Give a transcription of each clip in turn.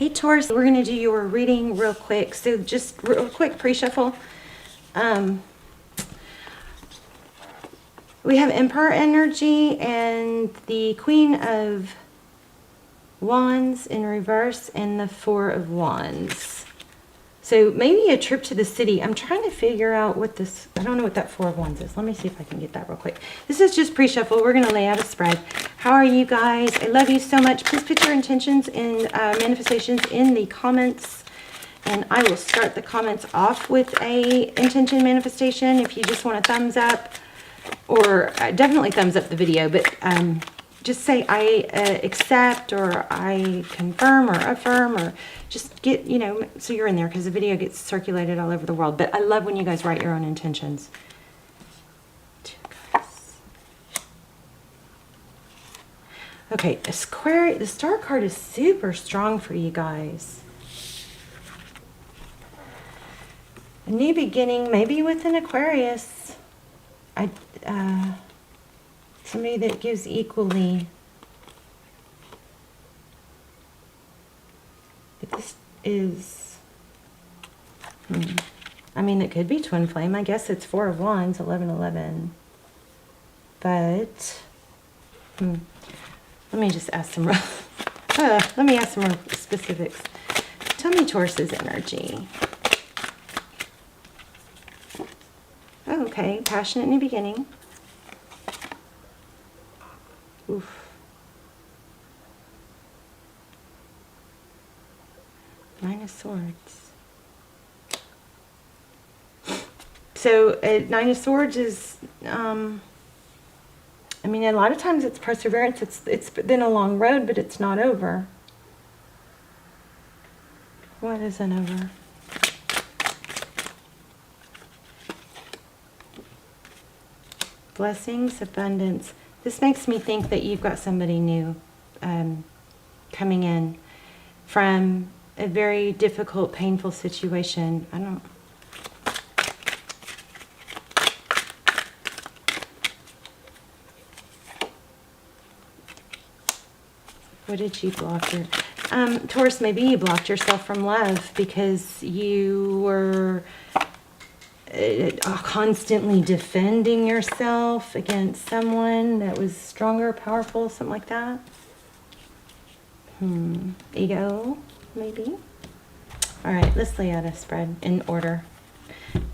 Hey Taurus, we're going to do your reading real quick. So just real quick pre-shuffle. We have Emperor energy and the Queen of Wands in reverse and the Four of Wands. So maybe a trip to the city. I'm trying to figure out what this, I don't know what that Four of Wands is. Let me see if I can get that real quick. This is just pre-shuffle. We're going to lay out a spread. How are you guys? I love you so much. Please put your intentions and manifestations in the comments. And I will start the comments off with a intention manifestation. If you just want a thumbs up, or definitely thumbs up the video, but just say I accept, or I confirm, or affirm, or just get, you know, so you're in there, because the video gets circulated all over the world. But I love when you guys write your own intentions. Okay, the star card is super strong for you guys. A new beginning, maybe with an Aquarius. Somebody that gives equally. But this is, I mean, it could be twin flame. I guess it's Four of Wands, 11-11. But, let me just ask some let me ask some more specifics. Tell me Taurus's energy. Oh, okay, passionate in the beginning. Oof. Nine of Swords. So, Nine of Swords is, I mean, a lot of times it's perseverance. It's been a long road, but it's not over. What isn't over? Blessings, abundance. This makes me think that you've got somebody new coming in from a very difficult, painful situation. I don't... What did you block here? Taurus, maybe you blocked yourself from love because you were constantly defending yourself against someone that was stronger, powerful, something like that. Ego, maybe. All right, let's lay out a spread in order.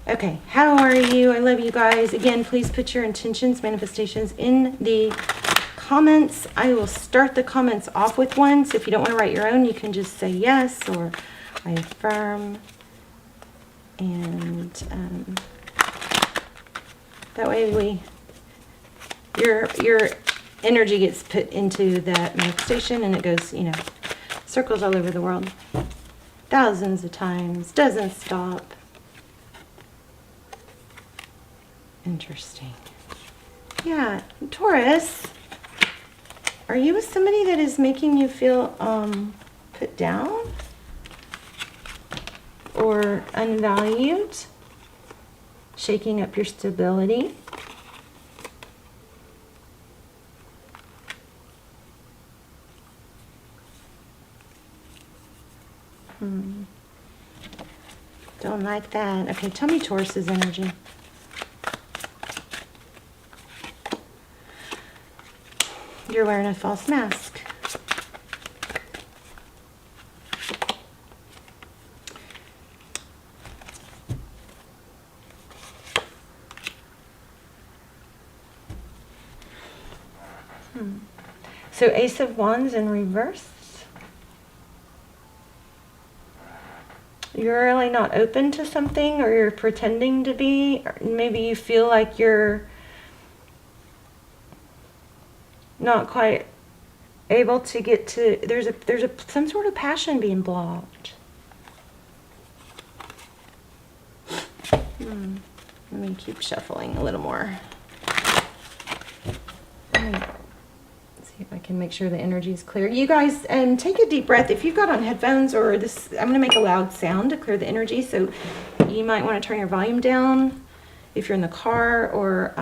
Okay, how are you? I love you guys. Again, please put your intentions, manifestations in the comments. I will start the comments off with one, so if you don't want to write your own, you can just say yes, or I affirm. And that way your energy gets put into that manifestation, and it goes, you know, circles all over the world, thousands of times, doesn't stop. Interesting. Yeah, Taurus, are you with somebody that is making you feel put down? Or unvalued, shaking up your stability? Don't like that. Okay, tell me Taurus's energy. You're wearing a false mask. So Ace of Wands in reverse. You're really not open to something, or you're pretending to be. Or maybe you feel like you're not quite able to get to, there's some sort of passion being blocked. Let me keep shuffling a little more. See if I can make sure the energy is clear. You guys, take a deep breath. If you've got on headphones or this, I'm going to make a loud sound to clear the energy, so you might want to turn your volume down if you're in the car, or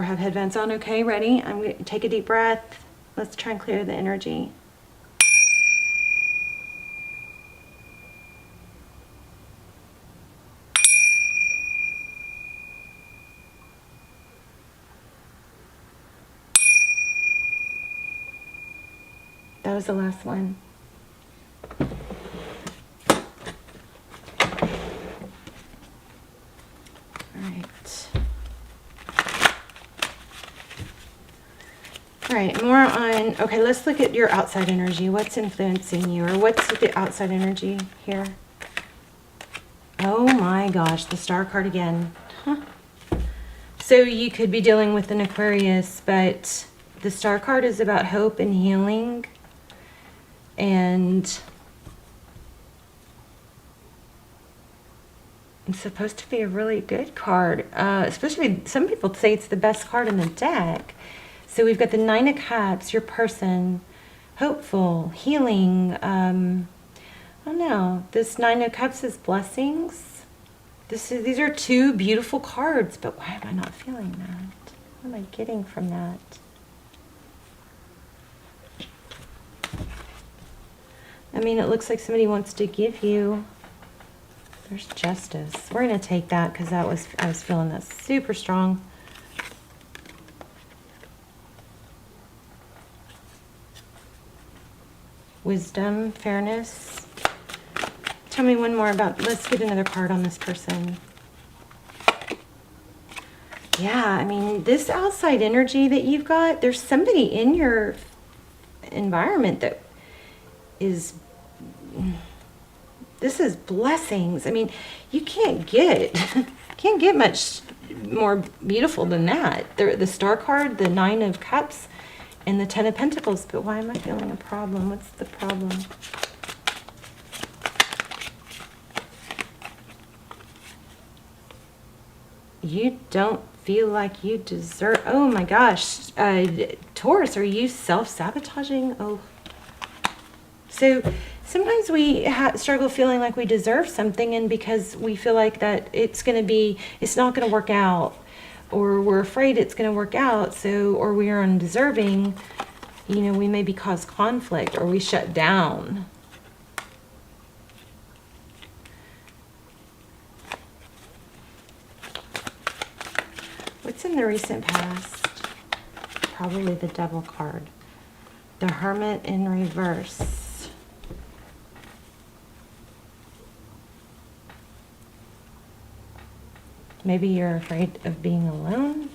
have headphones on. Okay, ready? I'm going to take a deep breath. Let's try and clear the energy. that was the last one. All right, more on, okay, let's look at your outside energy. What's influencing you, or what's the outside energy here? Oh my gosh, the Star card again. Huh. So you could be dealing with an Aquarius, but the Star card is about hope and healing. And it's supposed to be a really good card. Especially, some people say it's the best card in the deck. So we've got the Nine of Cups, your person, hopeful, healing. I don't know. This Nine of Cups is blessings. These are two beautiful cards, but why am I not feeling that? What am I getting from that? I mean, it looks like somebody wants to give you. There's justice. We're going to take that because I was feeling that super strong. Wisdom, fairness. Tell me one more about, let's get another card on this person. Yeah, I mean, this outside energy that you've got, there's somebody in your environment that is, this is blessings. I mean, you can't get much more beautiful than that. The Star card, the Nine of Cups, and the Ten of Pentacles. But why am I feeling a problem? What's the problem? You don't feel like you deserve. Oh my gosh. Taurus, are you self-sabotaging? Oh. So sometimes we struggle feeling like we deserve something, and because we feel like that it's not going to work out, or we're afraid it's going to work out, so, or we are undeserving, you know, we maybe cause conflict, or we shut down. What's in the recent past? Probably the Devil card. The Hermit in reverse. Maybe you're afraid of being alone.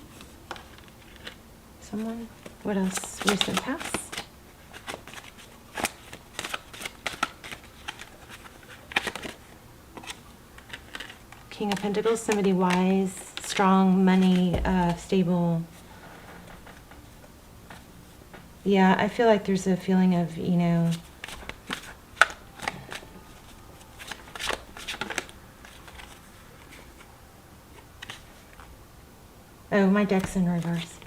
Someone. What else? Recent past. King of Pentacles. Somebody wise, strong, money, stable. Yeah, I feel like there's a feeling of, you know, oh, my deck's in reverse.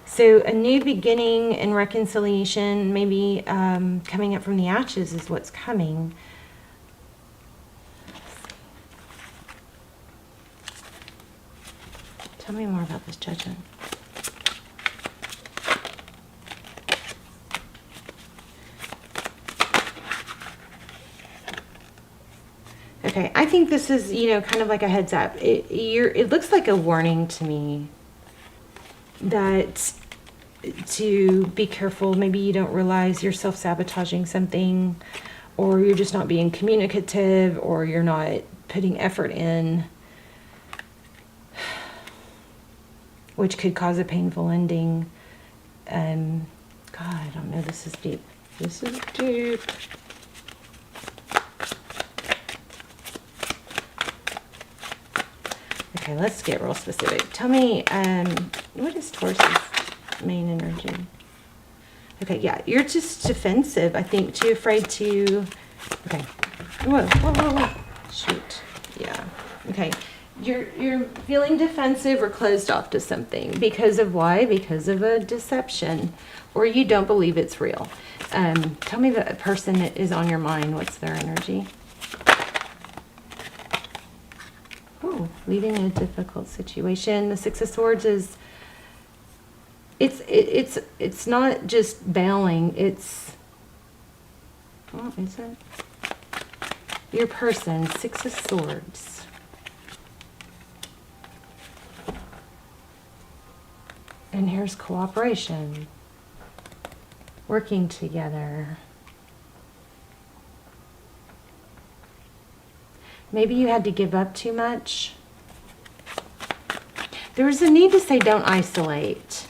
So a new beginning and reconciliation, maybe coming up from the ashes is what's coming. Tell me more about this Judgment. Okay, I think this is, you know, kind of like a heads up. It looks like a warning to me that to be careful. Maybe you don't realize you're self-sabotaging something, or you're just not being communicative, or you're not putting effort in, which could cause a painful ending. God, I don't know. This is deep. This is deep. Okay, let's get real specific. Tell me, what is Taurus's main energy? Okay, yeah, you're just defensive, I think, too afraid to... Okay. Whoa, whoa, whoa, whoa. Shoot. Yeah. Okay. You're feeling defensive or closed off to something. Because of why? Because of a deception. Or you don't believe it's real. Tell me the person that is on your mind. What's their energy? Oh, leaving a difficult situation. The Six of Swords is... It's not just bailing. It's... Oh, is it? Your person. Six of Swords. And here's cooperation. Working together. Maybe you had to give up too much. There's a need to say don't isolate.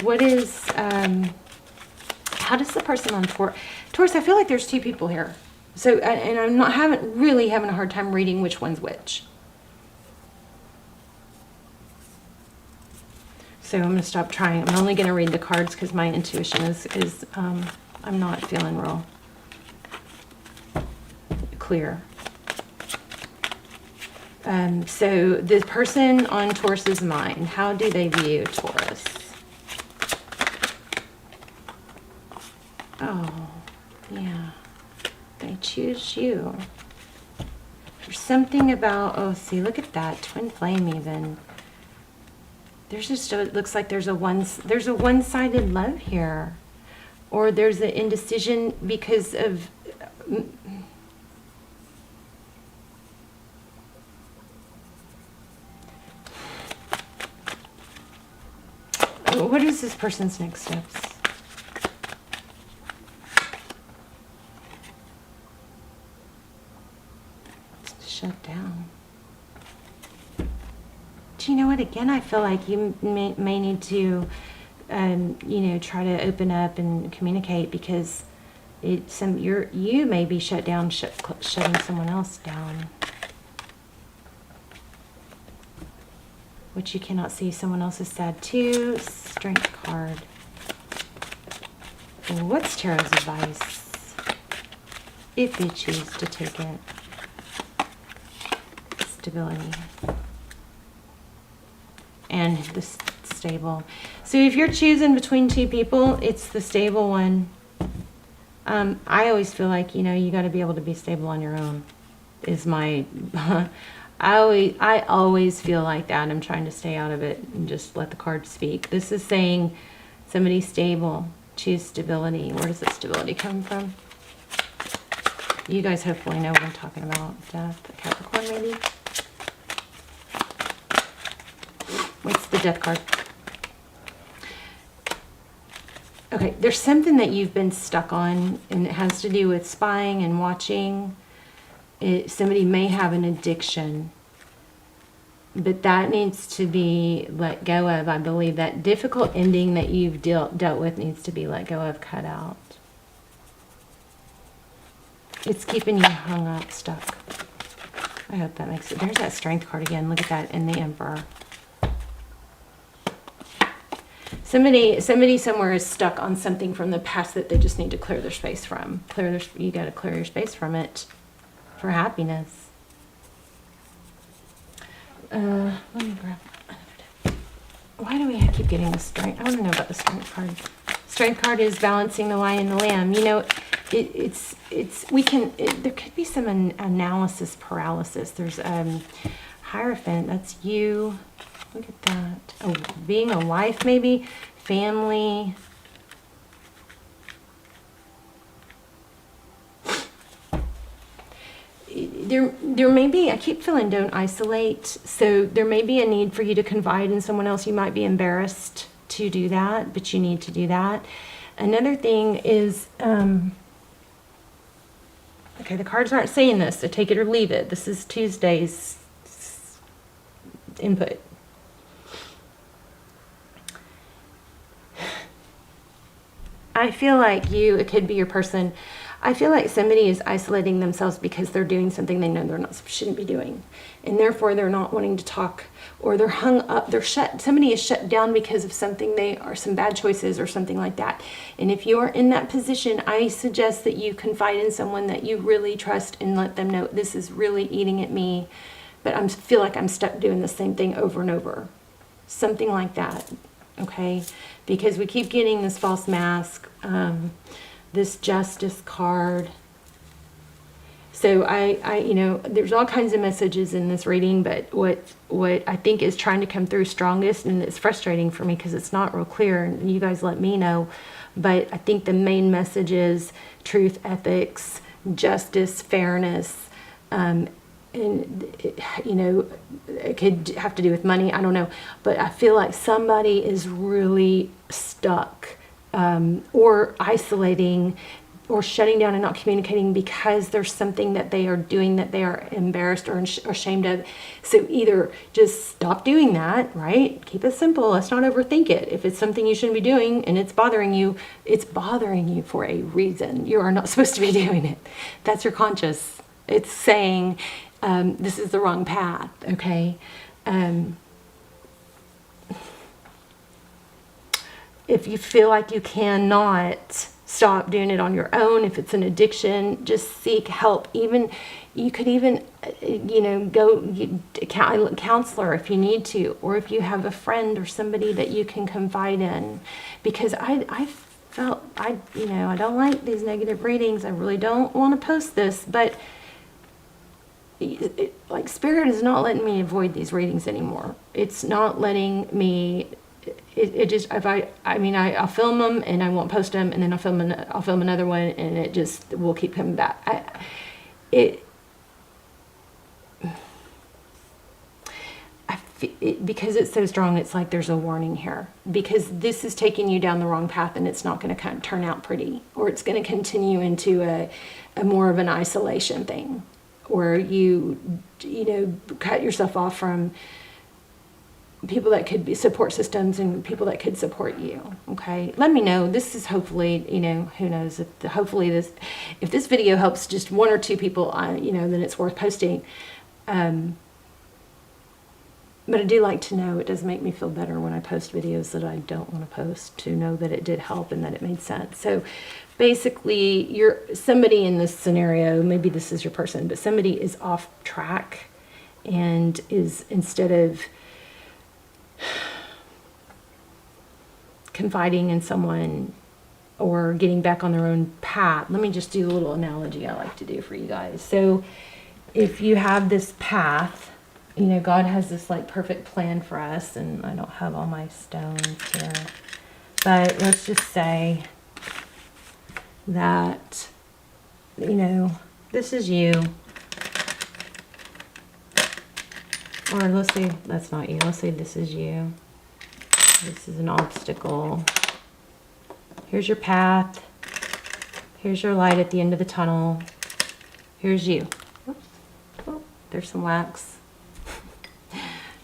What is, how does the person on Taurus, I feel like there's two people here. So, and I'm not really having a hard time reading which one's which. So I'm going to stop trying. I'm only going to read the cards because my intuition is I'm not feeling real clear. So the person on Taurus's mind, how do they view Taurus? Oh, yeah. They choose you. There's something about, oh, see, look at that. Twin flame even. There's just, it looks like there's a one-sided love here. Or there's an indecision because of... What is this person's next steps? Shut down. Do you know what? Again, I feel like you may need to, you know, try to open up and communicate because you may be shut down, shutting someone else down. Which you cannot see. Someone else is sad too. Strength card. What's Tarot's advice? If you choose to take it. Stability. And the stable. So if you're choosing between two people, it's the stable one. I always feel like, you know, you got to be able to be stable on your own. Is my... I always feel like that. I'm trying to stay out of it and just let the cards speak. This is saying somebody stable. Choose stability. Where does that stability come from? You guys hopefully know what I'm talking about. Death. Capricorn maybe? What's the death card? Okay, there's something that you've been stuck on, and it has to do with spying and watching. Somebody may have an addiction, but that needs to be let go of. I believe that difficult ending that you've dealt with needs to be let go of, cut out. It's keeping you hung up, stuck. I hope that makes it. There's that strength card again. Look at that in the Emperor. Somebody somewhere is stuck on something from the past that they just need to clear their space from. You got to clear your space from it. For happiness. Let me grab another. Why do we keep getting the strength? I want to know about the strength card. Strength card is balancing the lion and the lamb. You know, there could be some analysis paralysis. There's Hierophant. That's you. Look at that. Oh, being a wife, maybe family. There may be, I keep feeling don't isolate, so there may be a need for you to confide in someone else. You might be embarrassed to do that, but you need to do that. Another thing is, okay, the cards aren't saying this, so take it or leave it. This is Tuesday's input. I feel like it could be your person. I feel like somebody is isolating themselves because they're doing something they know shouldn't be doing. And therefore they're not wanting to talk, or they're hung up, somebody is shut down because of something some bad choices or something like that. And if you're in that position, I suggest that you confide in someone that you really trust and let them know this is really eating at me, but I feel like I'm stuck doing the same thing over and over. Something like that, okay? Because we keep getting this false mask, this justice card. So you know, there's all kinds of messages in this reading, but what I think is trying to come through strongest, and it's frustrating for me because it's not real clear, and you guys let me know, but I think the main message is truth, ethics, justice, fairness, and you know, it could have to do with money, I don't know, but I feel like somebody is really stuck or isolating or shutting down and not communicating because there's something that they are doing that they are embarrassed or ashamed of. So either just stop doing that, right? Keep it simple. Let's not overthink it. If it's something you shouldn't be doing and it's bothering you for a reason. You are not supposed to be doing it. That's your conscious. It's saying, this is the wrong path, okay? If you feel like you cannot stop doing it on your own, if it's an addiction, just seek help. Even you could even, go a counselor if you need to, or if you have a friend or somebody that you can confide in. Because I felt I don't like these negative readings. I really don't want to post this, but like Spirit is not letting me avoid these readings anymore. It's not letting me. It just, I'll film them and I won't post them, and then I'll film another one, and it just will keep coming back. Because it's so strong, it's like there's a warning here, because this is taking you down the wrong path, and it's not going to turn out pretty, or it's going to continue into a more of an isolation thing, where you cut yourself off from people that could be support systems and people that could support you. Okay, let me know. This is hopefully, who knows, hopefully if this video helps just one or two people, then it's worth posting. But I do like to know, it does make me feel better when I post videos that I don't want to post, to know that it did help and that it made sense. So basically, you're somebody in this scenario, maybe this is your person, but somebody is off track and is, instead of confiding in someone or getting back on their own path. Let me just do a little analogy I like to do for you guys. So if you have this path, God has this like perfect plan for us, and I don't have all my stones here, but let's just say that, this is you. Or let's say that's not you. Let's say this is you. This is an obstacle. Here's your path. Here's your light at the end of the tunnel. Here's you. Oops. Oh, there's some wax.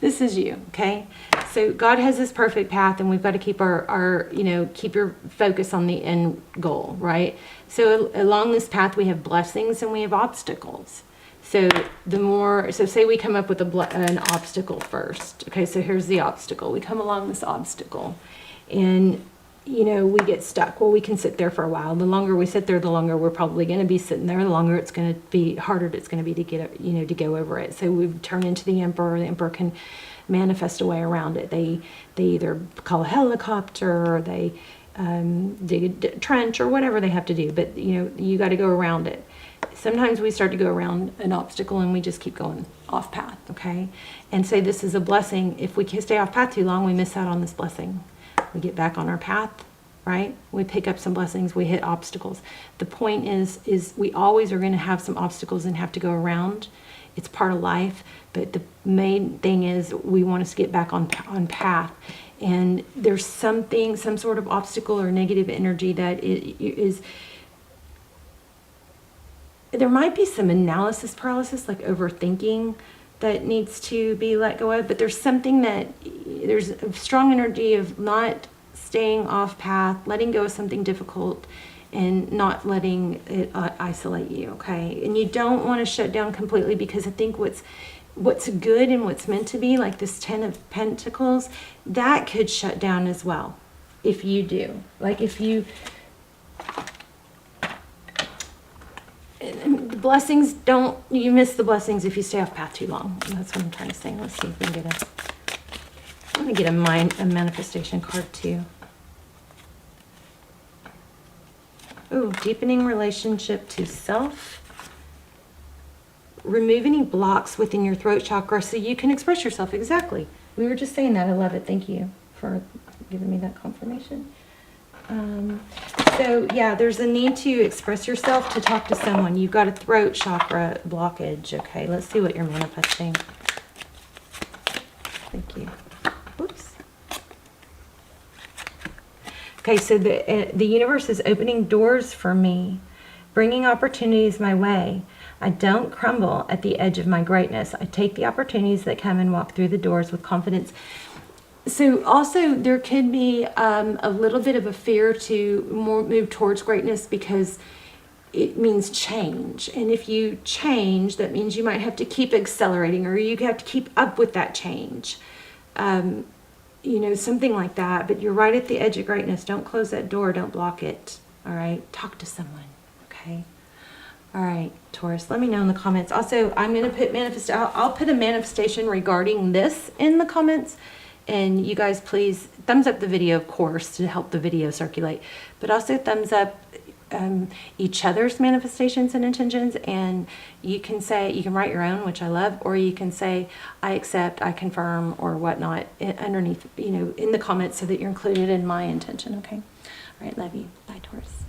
This is you, okay? So God has this perfect path, and we've got to keep our keep your focus on the end goal, right? So along this path, we have blessings and we have obstacles. So say we come up with an obstacle first. Okay, so here's the obstacle. We come along this obstacle, and we get stuck. Well, we can sit there for a while. The longer we sit there, the longer we're probably going to be sitting there. The longer it's going to be, harder it's going to be to get to go over it. So we turn into the Emperor. The Emperor can manifest a way around it. They either call a helicopter, or they dig a trench, or whatever they have to do. But you got to go around it. Sometimes we start to go around an obstacle and we just keep going off path, okay? And say this is a blessing. If we stay off path too long, we miss out on this blessing. We get back on our path, right? We pick up some blessings, we hit obstacles. The point is we always are going to have some obstacles and have to go around. It's part of life, but the main thing is we want to get back on path. And there's some sort of obstacle or negative energy that is there might be some analysis paralysis, like overthinking, that needs to be let go of, but there's a strong energy of not staying off path, letting go of something difficult, and not letting it isolate you, okay? And you don't want to shut down completely, because I think what's good and what's meant to be, like this 10 of Pentacles, that could shut down as well if you do. Like if you... blessings you miss the blessings if you stay off path too long. That's what I'm trying to say. Let's see if we can get I'm going to get a manifestation card too. Oh, deepening relationship to self. Remove any blocks within your throat chakra so you can express yourself. Exactly. We were just saying that. I love it. Thank you for giving me that confirmation. So yeah, there's a need to express yourself, to talk to someone. You've got a throat chakra blockage. Okay, let's see what you're manifesting. Thank you. Whoops. Okay, so the universe is opening doors for me bringing opportunities my way. I don't crumble at the edge of my greatness. I take the opportunities that come and walk through the doors with confidence. So also there could be a little bit of a fear to move towards greatness because it means change. And if you change, that means you might have to keep accelerating, or you have to keep up with that change. You know, something like that. But you're right at the edge of greatness. Don't close that door. Don't block it. All right. Talk to someone. Okay. All right, Taurus, let me know in the comments. Also, I'm going to put I'll put a manifestation regarding this in the comments. And you guys please thumbs up the video, of course, to help the video circulate. But also thumbs up each other's manifestations and intentions. And you can write your own, which I love, or you can say, I accept, I confirm, or whatnot underneath, in the comments so that you're included in my intention, okay? All right, love you. Bye, Taurus.